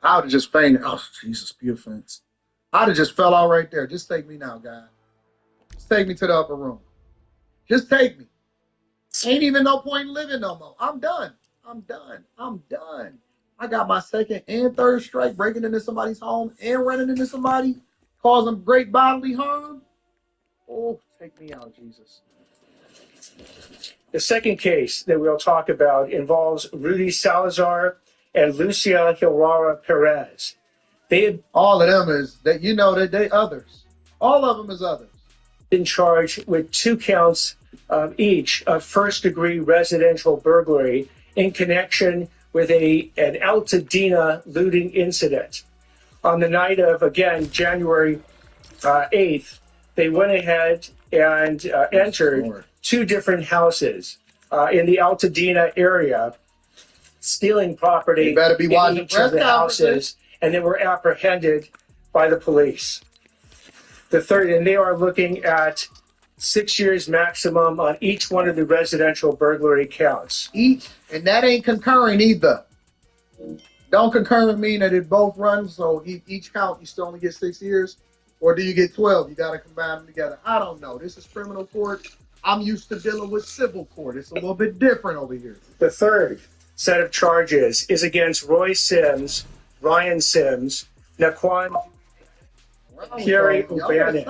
I would have just fainted. Oh, Jesus, be offense. I'd have just fell out right there. Just take me now, guy. Just take me to the upper room. Just take me. Ain't even no point in living no more. I'm done. I'm done. I'm done. I got my second and third strike breaking into somebody's home and running into somebody, causing great bodily harm. Oh, take me out, Jesus. The second case that we'll talk about involves Rudy Salazar and Lucia Hilrara Perez. They had All of them is that that they others. All of them is others. been charged with 2 counts each of first-degree residential burglary in connection with an Altadena looting incident. On the night of, again, January 8th, they went ahead and entered Lord. 2 different houses in the Altadena area, stealing property You better be in watching each of press the conferences. houses, and they were apprehended by the police. The third, and they are looking at 6 years maximum on each one of the residential burglary counts. Each, and that ain't concurring either. Don't concurrent mean that it both runs, so each count you still only get 6 years, or do you get 12? You got to combine them together. I don't know. This is criminal court. I'm used to dealing with civil court. It's a little bit different over here. The third set of charges is against Roy Sims, Ryan Sims, Naquan Pierre O'Bannon.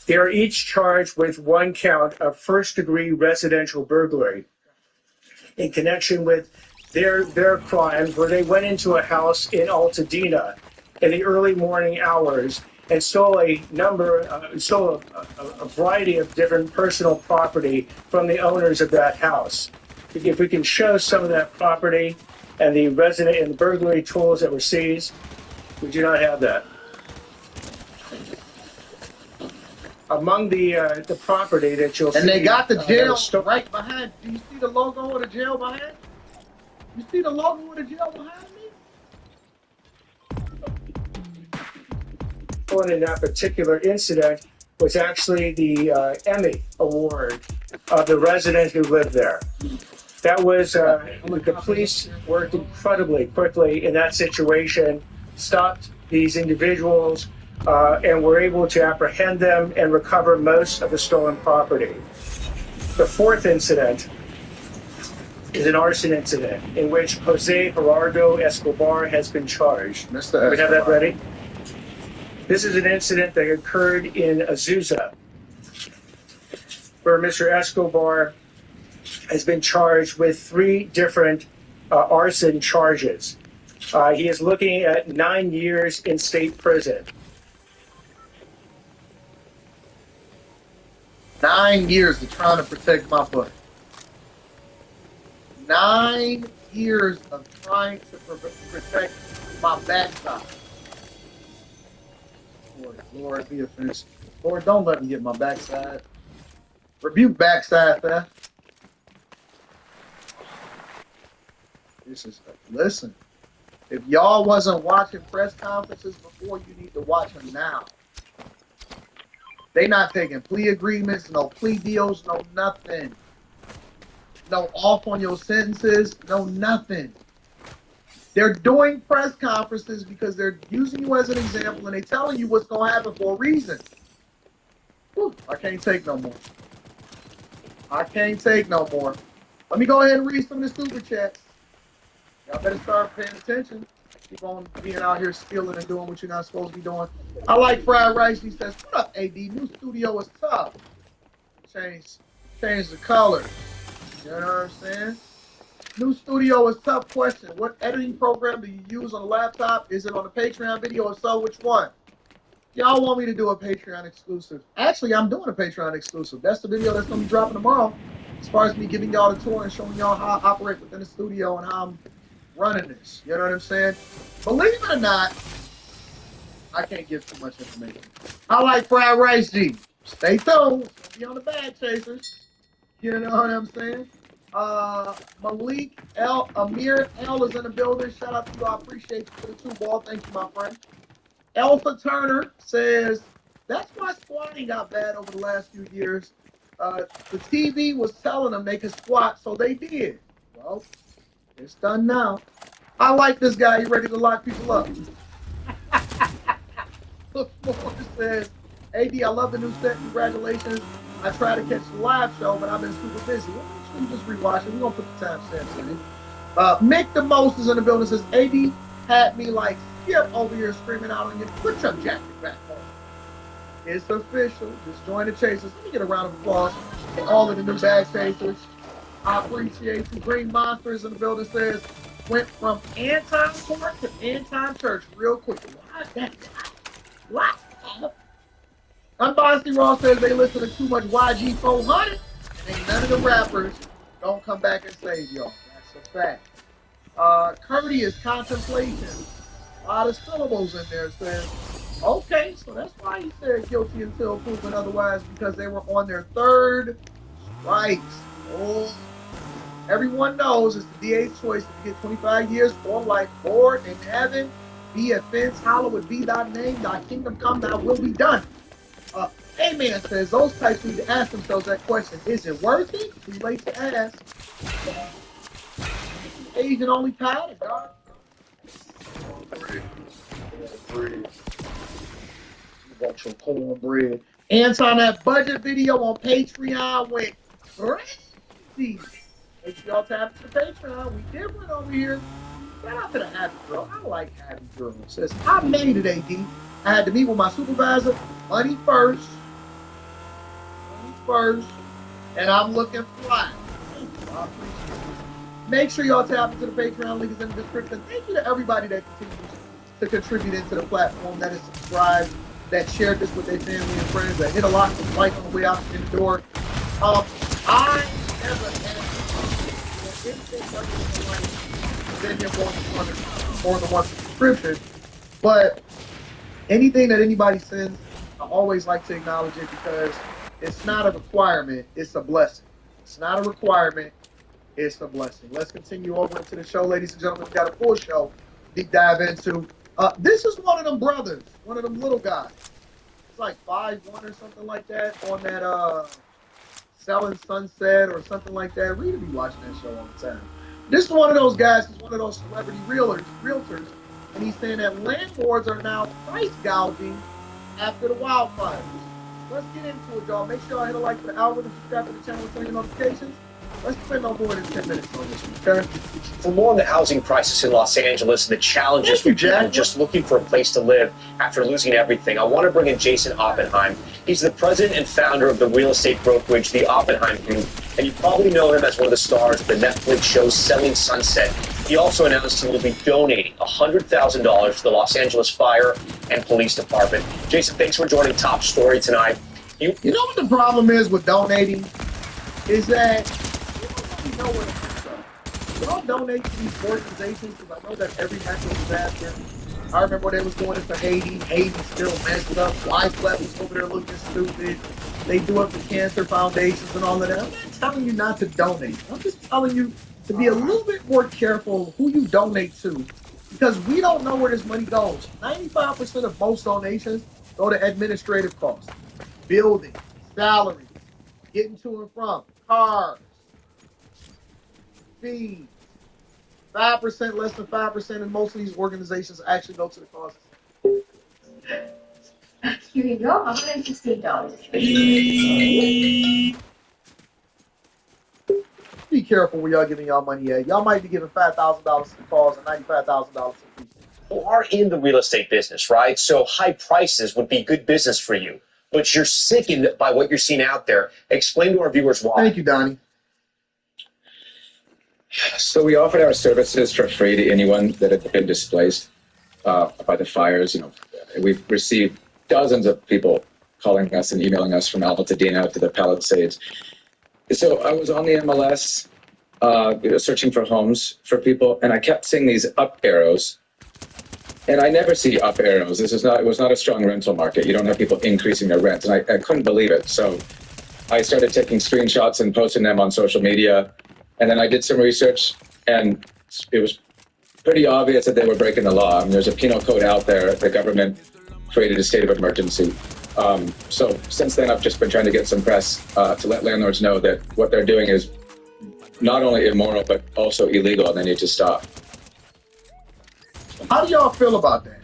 They are each charged with 1 count of first-degree residential burglary in connection with their crimes, where they went into a house in Altadena in the early morning hours and stole a variety of different personal property from the owners of that house. If we can show some of that property and the resident and the burglary tools that were seized, we do not have that. Among the property that you'll see, and they got the jail right behind. Do you see the logo of the jail behind? You see the logo of the jail behind me? In that particular incident was actually the Emmy Award of the resident who lived there. That was the police worked incredibly quickly in that situation, stopped these individuals, and were able to apprehend them and recover most of the stolen property. The fourth incident is an arson incident in which Jose Gerardo Escobar has been charged. Mr. We have that ready? This is an incident that occurred in Azusa, where Mr. Escobar has been charged with 3 different arson charges. He is looking at 9 years in state prison. 9 years of trying to protect my butt. 9 years of trying to protect my backside. Lord, be offensive. Lord, don't let me get my backside. Rebuke backside theft. Listen. If y'all wasn't watching press conferences before, you need to watch them now. They not taking plea agreements, no plea deals, no nothing. No off on your sentences, no nothing. They're doing press conferences because they're using you as an example and they're telling you what's going to happen for a reason. Whew, I can't take no more. I can't take no more. Let me go ahead and read some of the super chats. Y'all better start paying attention. Keep on being out here stealing and doing what you're not supposed to be doing. I like fried rice. He says, "What up, AD? New studio is tough. Change the color. You know what I'm saying? New studio is tough. Question: what editing program do you use on a laptop? Is it on a Patreon video? If so, which one? Y'all want me to do a Patreon exclusive? Actually, I'm doing a Patreon exclusive. That's the video that's going to be dropping tomorrow. As far as me giving y'all the tour and showing y'all how I operate within the studio and how I'm running this. You know what I'm saying? Believe it or not, I can't give too much information. I like fried rice, G. Stay tuned. Be on the bag chasers. You know what I'm saying? Malik L. Amir L. is in the building. Shout out to you. I appreciate you for the 2 ball. Thank you, my friend. Alpha Turner says, that's why squatting got bad over the last few years. The TV was telling them they could squat, so they did. Well, it's done now. I like this guy. He ready to lock people up. Look, Moore says, AD, I love the new set. Congratulations. I try to catch the live show, but I've been super busy. Well, make sure you just rewatch it. We're going to put the timestamps in it. Mick the Most is in the building. Says, AD had me like Skip over here screaming out on you. Put your jacket back on. It's official. Just join the chasers. Let me get a round of applause for all of the new bag chasers. I appreciate you. Green Monsters in the building says, went from Anton Court to Anton Church real quick. What? Unbossy Ross says they listen to too much YG 400, and ain't none of the rappers don't come back and save y'all. That's a fact. Courteous contemplation. A lot of syllables in there. Says, okay, so that's why he said guilty until proven otherwise, because they were on their third strikes. Oh, everyone knows it's the DA's choice to get 25 years or life, or in heaven, be a fence, hallowed be thy name, thy kingdom come, thy will be done. Amen says those types need to ask themselves that question. Is it worth it? Too late to ask. Asian only pattern, dog. You want your cornbread. Anton, that budget video on Patreon went crazy. Make sure y'all tap into Patreon. We did one over here. Shout out to the Happy Girl. I like Happy Girl. It says, I made it, AD. I had to meet with my supervisor. Money first. And I'm looking fly. Make sure y'all tap into the Patreon. Link is in the description. Thank you to everybody that continues to contribute into the platform, that is subscribed, that shared this with their family and friends, that hit a like on the way out in the door. I never had more than one subscription, but anything that anybody sends, I always like to acknowledge it, because it's not a requirement, it's a blessing. It's not a requirement, it's a blessing. Let's continue over into the show, ladies and gentlemen. We got a full show deep dive into. This is one of them brothers, one of them little guys. It's like 5'1" or something like that on that Selling Sunset or something like that. Rita be watching that show all the time. This is one of those guys. He's one of those celebrity realtors, and he's saying that landlords are now price gouging after the wildfires. Let's get into it, y'all. Make sure y'all hit a like for the algorithm, subscribe to the channel, and turn your notifications. Let's spend no more than 10 minutes on this one, okay? For more on the housing crisis in Los Angeles and the challenges for people just looking for a place to live after losing everything, I want to bring in Jason Oppenheim. He's the president and founder of the real estate brokerage, the Oppenheim Group, and you probably know him as one of the stars of the Netflix show Selling Sunset. He also announced he will be donating $100,000 to the Los Angeles Fire and Police Department. Jason, thanks for joining Top Story tonight. You know what the problem is with donating? Is that you know where the funds are. Y'all donate to these organizations, because I know that every natural disaster, I remember when they was doing it for Haiti. Haiti still messed up. Life was over there looking stupid. They do it for cancer foundations and all of that. I'm not telling you not to donate. I'm just telling you to be a little bit more careful who you donate to, because we don't know where this money goes. 95% of most donations go to administrative costs, building, salaries, getting to and from, cars, fees. 5%, less than 5% in most of these organizations actually go to the costs. Here you go, $116. Be careful where y'all giving y'all money at. Y'all might be giving $5,000 to the cause and $95,000 to people. You are in the real estate business, right? So high prices would be good business for you, but you're sickened by what you're seeing out there. Explain to our viewers why. Thank you, Donnie. So we offered our services for free to anyone that had been displaced by the fires. You know, we've received dozens of people calling us and emailing us from Altadena to the Palisades. So I was on the MLS searching for homes for people, and I kept seeing these up arrows. And I never see up arrows. It was not a strong rental market. You don't have people increasing their rent. And I couldn't believe it. So I started taking screenshots and posting them on social media. And then I did some research, and it was pretty obvious that they were breaking the law. I mean, there's a penal code out there. The government created a state of emergency. So since then, I've just been trying to get some press to let landlords know that what they're doing is not only immoral, but also illegal, and they need to stop. How do y'all feel about that?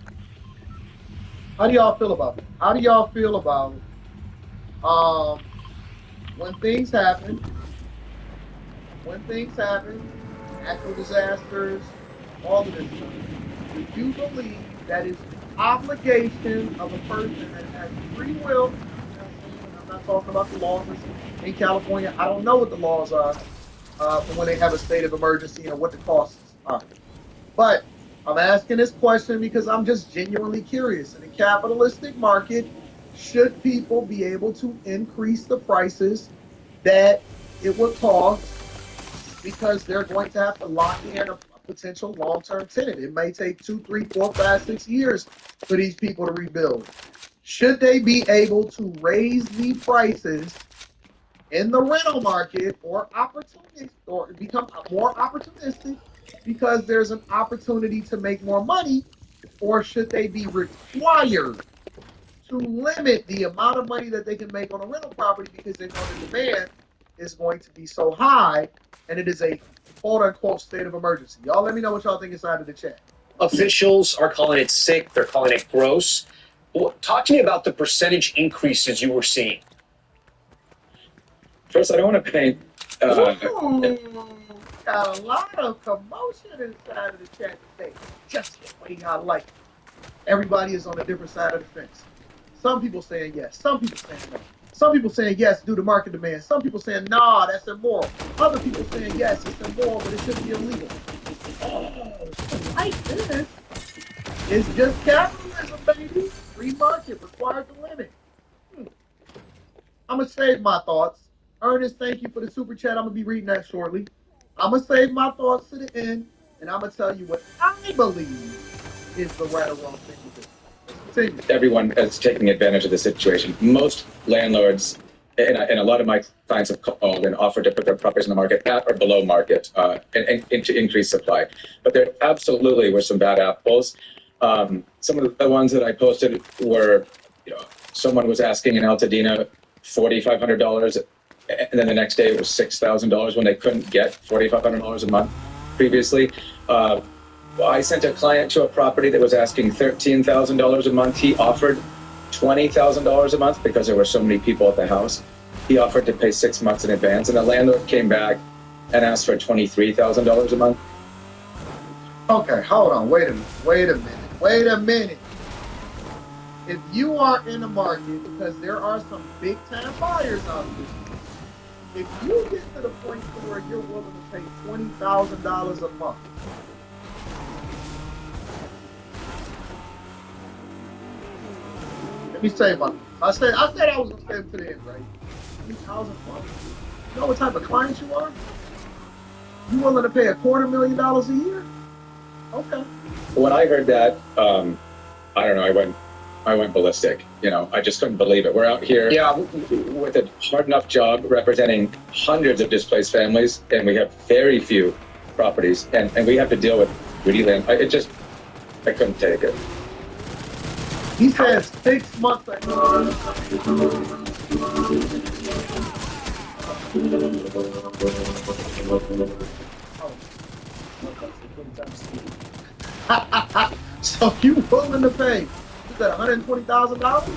How do y'all feel about that? How do y'all feel about um when things happen, natural disasters, all of this stuff? Do you believe that it's the obligation of a person that has free will? I'm not talking about the laws in California. I don't know what the laws are for when they have a state of emergency and what the costs are. But I'm asking this question because I'm just genuinely curious. In a capitalistic market, should people be able to increase the prices that it would cost because they're going to have to lock in a potential long-term tenant? It may take 2, 3, 4, 5, 6 years for these people to rebuild. Should they be able to raise the prices in the rental market or opportunistic or become more opportunistic because there's an opportunity to make more money, or should they be required to limit the amount of money that they can make on a rental property because they know the demand is going to be so high and it is a quote unquote state of emergency? Y'all let me know what y'all think inside of the chat. Officials are calling it sick. They're calling it gross. Talk to me about the percentage increases you were seeing. First, I don't want to paint. Ooh, got a lot of commotion inside of the chat today. Just the way I like it. Everybody is on a different side of the fence. Some people saying yes, some people saying no. Some people saying yes due to market demand. Some people saying nah, that's immoral. Other people saying yes, it's immoral, but it shouldn't be illegal. Oh, like this. It's just capitalism, baby. Free market required the limit. I'm gonna save my thoughts. Ernest, thank you for the super chat. I'm gonna be reading that shortly. I'm gonna save my thoughts to the end, and I'm gonna tell you what I believe is the right or wrong thing to do. Let's continue. Everyone is taking advantage of the situation. Most landlords, and a lot of my clients have called and offered to put their properties in the market at or below market and to increase supply. But there absolutely were some bad apples. Some of the ones that I posted were, someone was asking in Altadena $4,500, and then the next day it was $6,000 when they couldn't get $4,500 a month previously. I sent a client to a property that was asking $13,000 a month. He offered $20,000 a month because there were so many people at the house. He offered to pay 6 months in advance, and the landlord came back and asked for $23,000 a month. Okay, hold on. Wait a minute. If you are in the market, because there are some big time buyers out there, if you get to the point where you're willing to pay $20,000 a month, let me say my. I said I was gonna stay to the end, right? 20,000 a month. You know what type of client you are? You willing to pay $250,000 a year? Okay. When I heard that, I don't know. I went ballistic. I just couldn't believe it. We're out here with a hard enough job representing hundreds of displaced families, and we have very few properties, and we have to deal with greedy land. I couldn't take it. He says 6 months. So you willing to pay? Is that $120,000?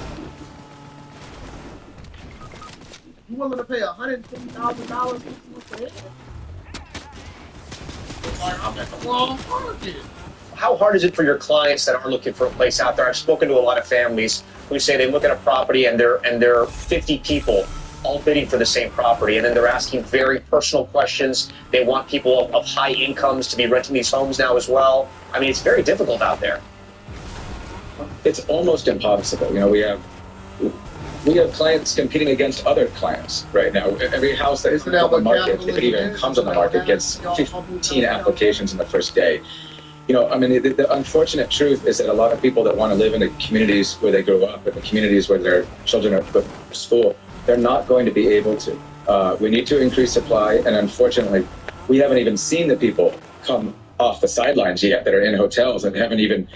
You willing to pay $120,000 6 months ahead? Like I'm at the wrong market. How hard is it for your clients that are looking for a place out there? I've spoken to a lot of families who say they look at a property and there are 50 people all bidding for the same property, and then they're asking very personal questions. They want people of high incomes to be renting these homes now as well. I mean, it's very difficult out there. It's almost impossible. We have clients competing against other clients right now. Every house that comes on the market, if it even comes on the market, gets 15 applications in the first day. The unfortunate truth is that a lot of people that want to live in the communities where they grew up, in the communities where their children are put to school, they're not going to be able to. We need to increase supply, and unfortunately, we haven't even seen the people come off the sidelines yet that are in hotels and haven't even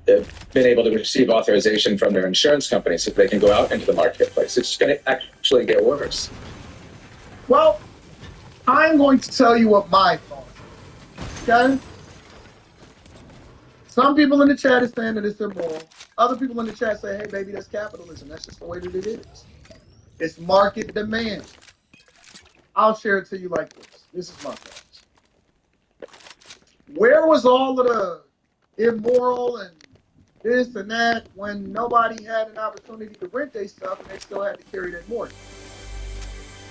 been able to receive authorization from their insurance company so they can go out into the marketplace. It's going to actually get worse. Well, I'm going to tell you what my thoughts are. Okay? Some people in the chat is saying that it's immoral. Other people in the chat say, hey, baby, that's capitalism. That's just the way that it is. It's market demand. I'll share it to you like this. This is my thoughts. Where was all of the immoral and this and that when nobody had an opportunity to rent their stuff and they still had to carry that mortgage?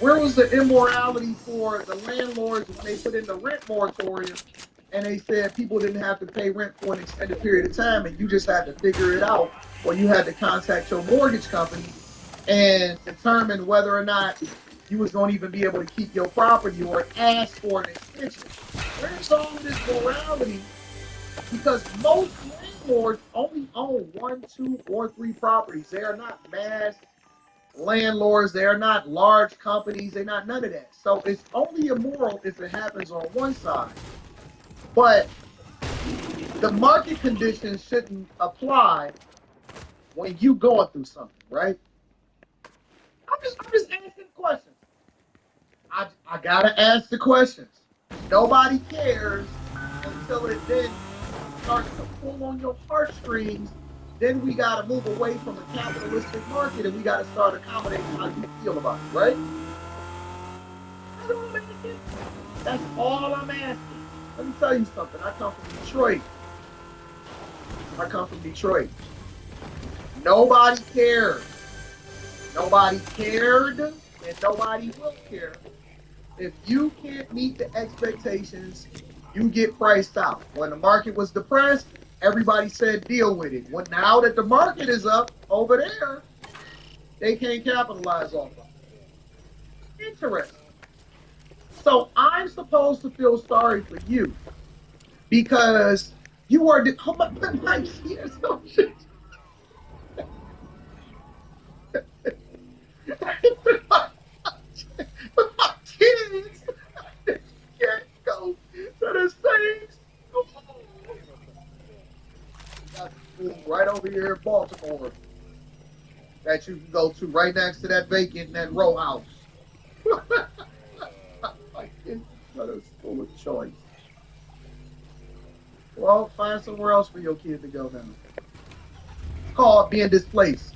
Where was the immorality for the landlords when they put in the rent moratorium and they said people didn't have to pay rent for an extended period of time and you just had to figure it out, or you had to contact your mortgage company and determine whether or not you was going to even be able to keep your property or ask for an extension? Where's all of this morality? Because most landlords only own 1, 2, or 3 properties. They are not mass landlords. They are not large companies. They're not none of that. So it's only immoral if it happens on one side. But the market conditions shouldn't apply when you going through something, right? I'm just asking questions. I gotta ask the questions. Nobody cares until it then starts to pull on your heartstrings. Then we gotta move away from a capitalistic market and we gotta start accommodating how you feel about it, right? That's all I'm asking. That's all I'm asking. Let me tell you something. I come from Detroit. Nobody cared. Nobody cared, and nobody will care. If you can't meet the expectations, you get priced out. When the market was depressed, everybody said deal with it. When now that the market is up over there, they can't capitalize off of it. Interesting. So I'm supposed to feel sorry for you because you are the my kids. Oh, shit. My kids can't go to the same school. Got school right over here in Baltimore that you can go to right next to that vacant, that row house. My kids go to school of choice. Well, find somewhere else for your kid to go now. It's called being displaced.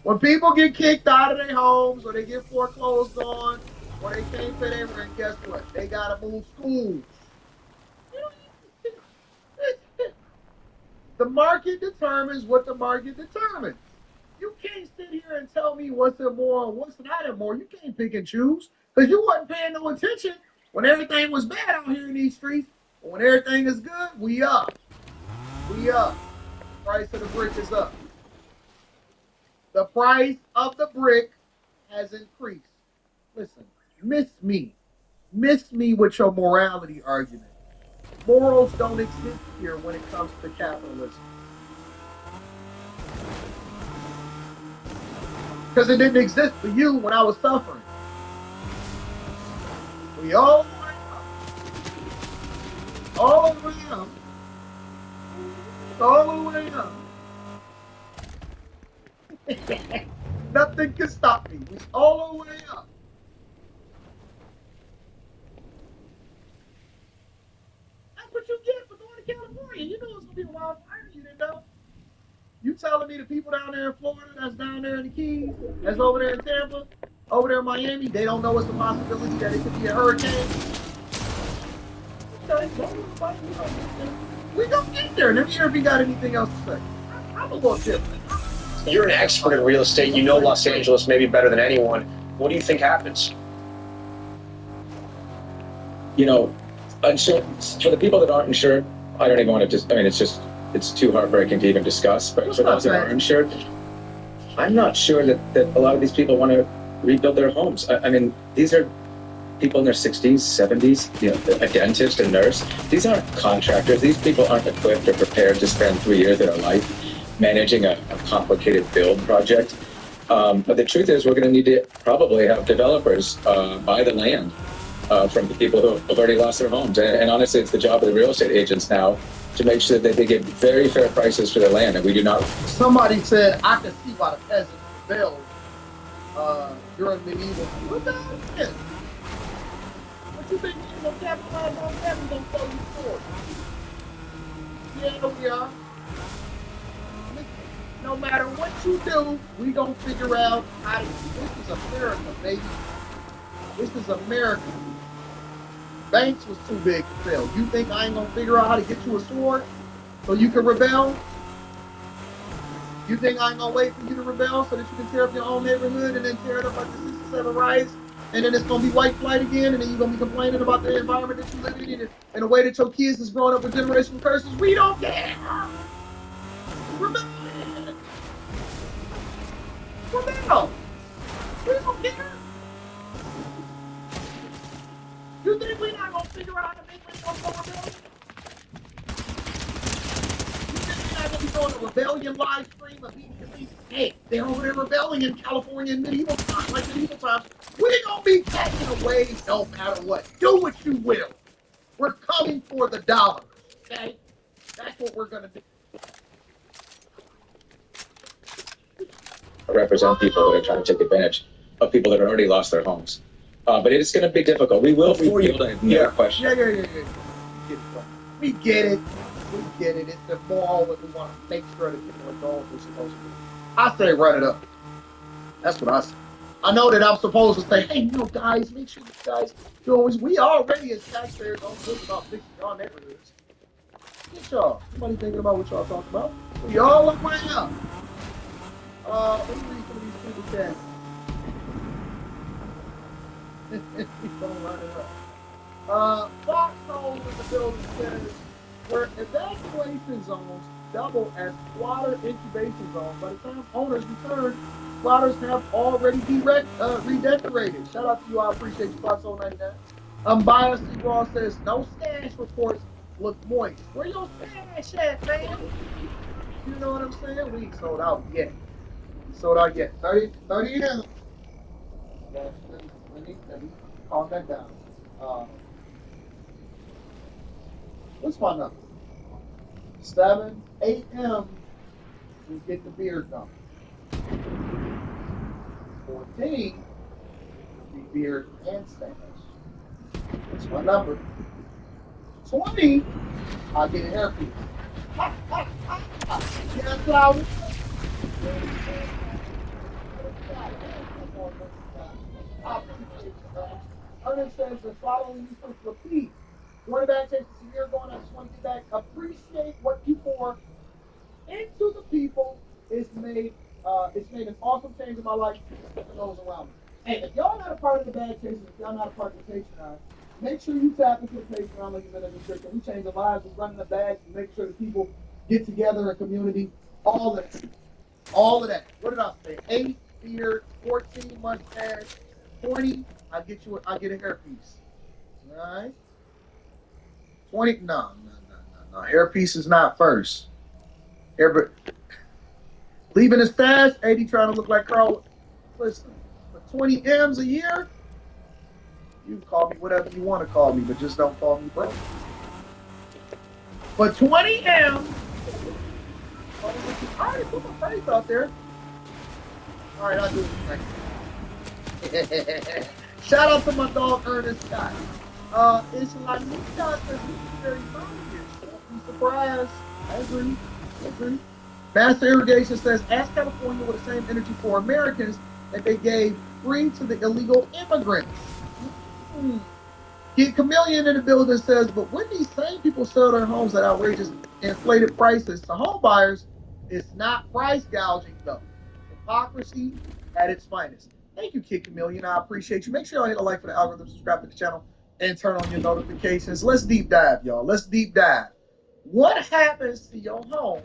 When people get kicked out of their homes or they get foreclosed on or they can't pay their rent, guess what? They gotta move schools. The market determines what the market determines. You can't sit here and tell me what's immoral, what's not immoral. You can't pick and choose because you wasn't paying no attention when everything was bad out here in these streets. But when everything is good, we up. We up. The price of the brick is up. The price of the brick has increased. Listen, miss me. Miss me with your morality argument. Morals don't exist here when it comes to capitalism. Because it didn't exist for you when I was suffering. We all the way up. All the way up. Nothing can stop me. We all the way up. That's what you get for going to California. You know it's gonna be a wildfire. You didn't know. You telling me the people down there in Florida, that's down there in the Keys, that's over there in Tampa, over there in Miami, they don't know it's a possibility that it could be a hurricane? Okay, we gonna get there. Let me hear if you got anything else to say. I'm a little different. You're an expert in real estate. You know Los Angeles maybe better than anyone. What do you think happens? You know, for the people that aren't insured, I don't even want to just, I mean, it's too heartbreaking to even discuss, but for those that are insured, I'm not sure that a lot of these people want to rebuild their homes. I mean, these are people in their 60s, 70s, you know, a dentist, a nurse. These aren't contractors. These people aren't equipped or prepared to spend 3 years of their life managing a complicated build project. But the truth is we're going to need to probably have developers buy the land from the people who have already lost their homes. And honestly, it's the job of the real estate agents now to make sure that they get very fair prices for their land, and we do not. Somebody said, I can see why the peasants rebelled during medieval. What the hell is this? What you think you're going to capitalize on that and going to sell you for? Yeah, we are. No matter what you do, we gonna figure out how to. This is America, baby. This is America. Banks was too big to fail. You think I ain't gonna figure out how to get you a sword so you can rebel? You think I ain't gonna wait for you to rebel so that you can tear up your own neighborhood and then tear it up like the 67 riots? And then it's gonna be white flight again, and then you're gonna be complaining about the environment that you live in and the way that your kids is growing up with generational curses. We don't care. Rebel. Rebel. We don't care. You think we're not gonna figure out how to make money on rebellion? You think we're not gonna be doing a rebellion live stream immediately? Hey, they're over there rebelling in California in medieval times, like medieval times. We're gonna be taken away no matter what. Do what you will. We're coming for the dollars. Okay? That's what we're gonna do. Represent people that are trying to take advantage of people that have already lost their homes. But it's going to be difficult. We will rebuild it. No question. Yeah. We get it. We get it. It's immoral that we want to make sure that people are doing what they're supposed to do. I say run it up. That's what I say. I know that I'm supposed to say, hey, guys, make sure you guys do always. We already as taxpayers don't think about fixing our neighborhoods. Get y'all. Somebody thinking about what y'all talking about. We all the way up. Let me read some of these people cats. Don't run it up. Fox Homes in the building says where evacuation zones double as squatter incubation zones. By the time owners return, squatters have already been redecorated. Shout out to you. I appreciate you, Fox 99. Unbiased Raw says no stash reports look moist. Where your stash at, man? You know what I'm saying? We ain't sold out yet. We sold out yet. 30 in. Let me calm that down. What's my number? 7, 8 M. We get the beer done. 14 will be beer and stash. That's my number. 20, I'll get an hairpiece. Yes, I will. I appreciate you, man. Ernest says the following you for repeat. Going back takes a year going. I just want to get back. Appreciate what you pour into the people. It's made an awesome change in my life and those around me. And if y'all not a part of the bad chasers, if y'all not a part of the Patreon, make sure you tap into the Patreon link in the description. We change the lives, we running the bags, we make sure that people get together in community. All of that. All of that. What did I say? 8 beer, 14 mustache, 20. I get a hairpiece. All right. 20. No. Hairpiece is not first. Leaving his stash, 80 trying to look like Carl. Listen, for 20 M's a year, you can call me whatever you want to call me, but just don't call me broke. For 20 M's, I already put my face out there. All right, I'll do it. Shout out to my dog Ernest Scott. It's Lanita says this is very positive. Don't be surprised. I agree. Master Irrigation says, ask California with the same energy for Americans that they gave free to the illegal immigrants. Kid Chameleon in the building says, but when these same people sell their homes at outrageous inflated prices to home buyers, it's not price gouging though. Hypocrisy at its finest. Thank you, Kid Chameleon. I appreciate you. Make sure y'all hit a like for the algorithm, subscribe to the channel, and turn on your notifications. Let's deep dive, y'all. Let's deep dive. What happens to your home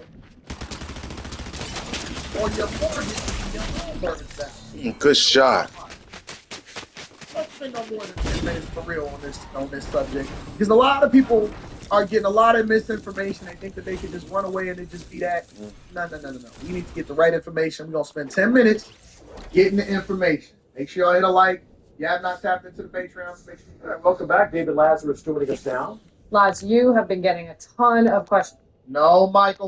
or your mortgage when your home burns down? Good shot. Let's spend no more than 10 minutes for real on this subject, because a lot of people are getting a lot of misinformation. They think that they can just run away and it just be that. No. You need to get the right information. We're gonna spend 10 minutes getting the information. Make sure y'all hit a like. If you have not tapped into the Patreon, make sure you do. Welcome back, David Lazarus, joining us now. Laz, you have been getting a ton of questions. No, Michael.